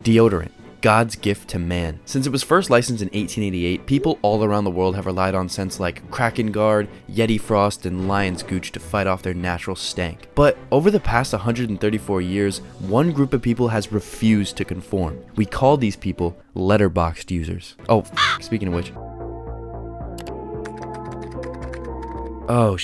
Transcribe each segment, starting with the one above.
Deodorant, God's gift to man. Since it was first licensed in 1888, people all around the world have relied on scents like Kraken Guard, Yeti Frost, and Lion's Gooch to fight off their natural stank. But over the past 134 years, one group of people has refused to conform. We call these people letterboxd users. Oh, speaking of which. Oh,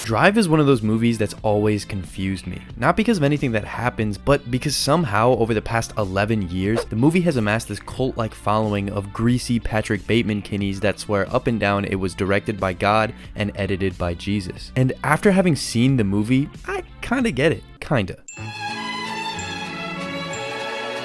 Drive is one of those movies that's always confused me. Not because of anything that happens, but because somehow over the past 11 years, the movie has amassed this cult-like following of greasy Patrick Bateman kinnies that swear up and down it was directed by God and edited by Jesus. And after having seen the movie, I kinda get it. Kinda.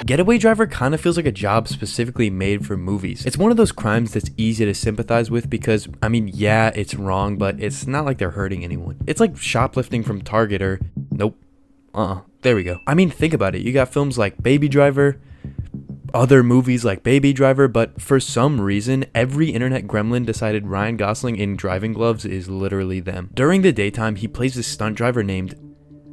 Getaway Driver kind of feels like a job specifically made for movies. It's one of those crimes that's easy to sympathize with because, I mean, yeah, it's wrong, but it's not like they're hurting anyone. It's like shoplifting from Target or, nope, there we go. I mean, think about it. You got films like Baby Driver, other movies like Baby Driver, but for some reason, every internet gremlin decided Ryan Gosling in driving gloves is literally them. During the daytime, he plays this stunt driver named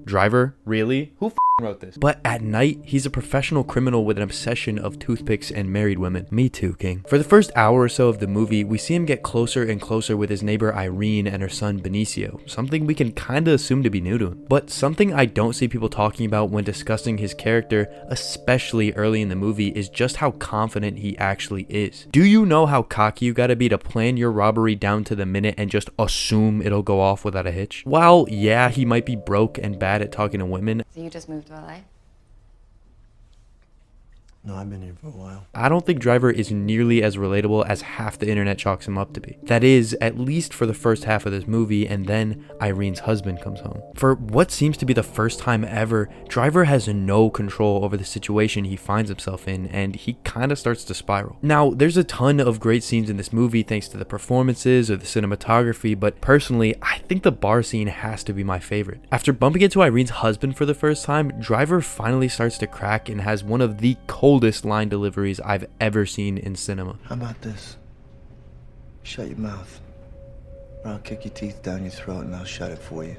Driver? Really? Who wrote this? But at night, he's a professional criminal with an obsession of toothpicks and married women. Me too, King. For the first hour or so of the movie, we see him get closer and closer with his neighbor Irene and her son Benicio, something we can kinda assume to be new to him. But something I don't see people talking about when discussing his character, especially early in the movie, is just how confident he actually is. Do you know how cocky you gotta be to plan your robbery down to the minute and just assume it'll go off without a hitch? While, yeah, he might be broke and bad at talking to women. So you just moved to LA? No, I've been here for a while. I don't think Driver is nearly as relatable as half the internet chalks him up to be. That is, at least for the first half of this movie, and then Irene's husband comes home. For what seems to be the first time ever, Driver has no control over the situation he finds himself in, and he kind of starts to spiral. Now, there's a ton of great scenes in this movie thanks to the performances or the cinematography, but personally, I think the bar scene has to be my favorite. After bumping into Irene's husband for the first time, Driver finally starts to crack and has one of the coldest line deliveries I've ever seen in cinema. How about this? Shut your mouth, or I'll kick your teeth down your throat and I'll shut it for you.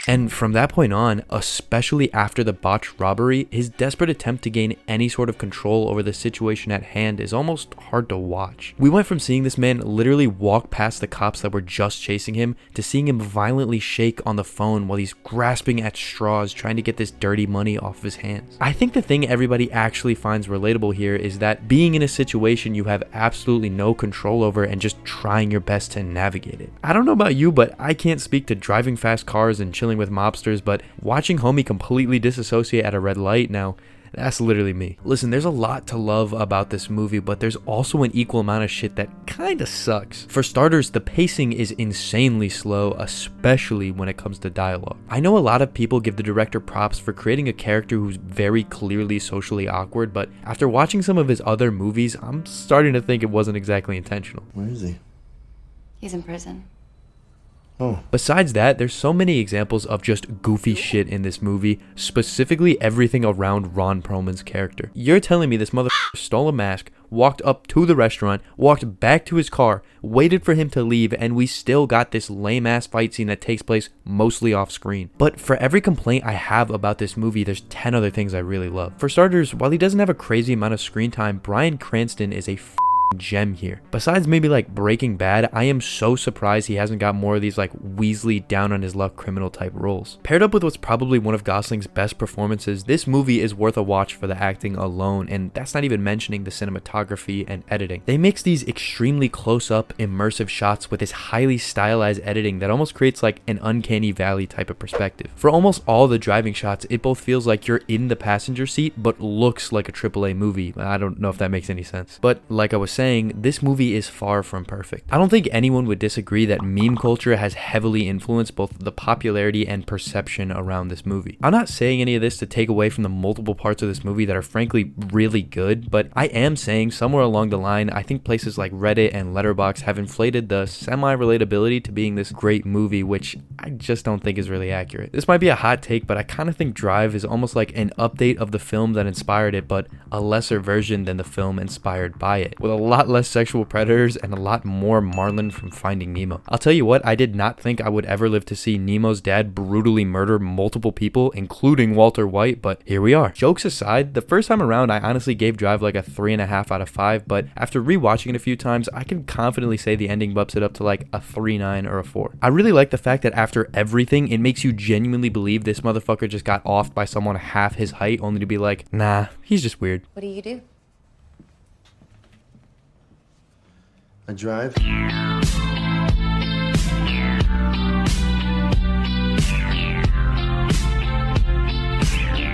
And from that point on, especially after the botched robbery, his desperate attempt to gain any sort of control over the situation at hand is almost hard to watch. We went from seeing this man literally walk past the cops that were just chasing him to seeing him violently shake on the phone while he's grasping at straws trying to get this dirty money off of his hands. I think the thing everybody actually finds relatable here is that being in a situation you have absolutely no control over and just trying your best to navigate it. I don't know about you, but I can't speak to driving fast cars and chilling with mobsters, but watching homie completely disassociate at a red light, now that's literally me. Listen, there's a lot to love about this movie, but there's also an equal amount of shit that kinda sucks. For starters, the pacing is insanely slow, especially when it comes to dialogue. I know a lot of people give the director props for creating a character who's very clearly socially awkward, but after watching some of his other movies, I'm starting to think it wasn't exactly intentional. Where is he? He's in prison. Oh. Besides that, there's so many examples of just goofy shit in this movie, specifically everything around Ron Perlman's character. You're telling me this motherfucker stole a mask, walked up to the restaurant, walked back to his car, waited for him to leave, and we still got this lame-ass fight scene that takes place mostly off-screen. But for every complaint I have about this movie, there's 10 other things I really love. For starters, while he doesn't have a crazy amount of screen time, Bryan Cranston is a gem here. Besides maybe like Breaking Bad, I am so surprised he hasn't got more of these like Weasley down on his luck criminal type roles. Paired up with what's probably one of Gosling's best performances, this movie is worth a watch for the acting alone, and that's not even mentioning the cinematography and editing. They mix these extremely close-up immersive shots with this highly stylized editing that almost creates like an uncanny valley type of perspective. For almost all the driving shots, it both feels like you're in the passenger seat but looks like a AAA movie. I don't know if that makes any sense. But like I was saying, this movie is far from perfect. I don't think anyone would disagree that meme culture has heavily influenced both the popularity and perception around this movie. I'm not saying any of this to take away from the multiple parts of this movie that are frankly really good, but I am saying somewhere along the line, I think places like Reddit and letterboxd have inflated the semi-relatability to being this great movie, which I just don't think is really accurate. This might be a hot take, but I kind of think Drive is almost like an update of the film that inspired it, but a lesser version than the film inspired by it, with a lot less sexual predators, and a lot more Marlin from Finding Nemo. I'll tell you what, I did not think I would ever live to see Nemo's dad brutally murder multiple people, including Walter White, but here we are. Jokes aside, the first time around, I honestly gave Drive like a 3.5 out of 5, but after rewatching it a few times, I can confidently say the ending bumps it up to like a 3.9 or a 4. I really like the fact that after everything, it makes you genuinely believe this motherfucker just got offed by someone half his height, only to be like, nah, he's just weird. What do you do? I drive.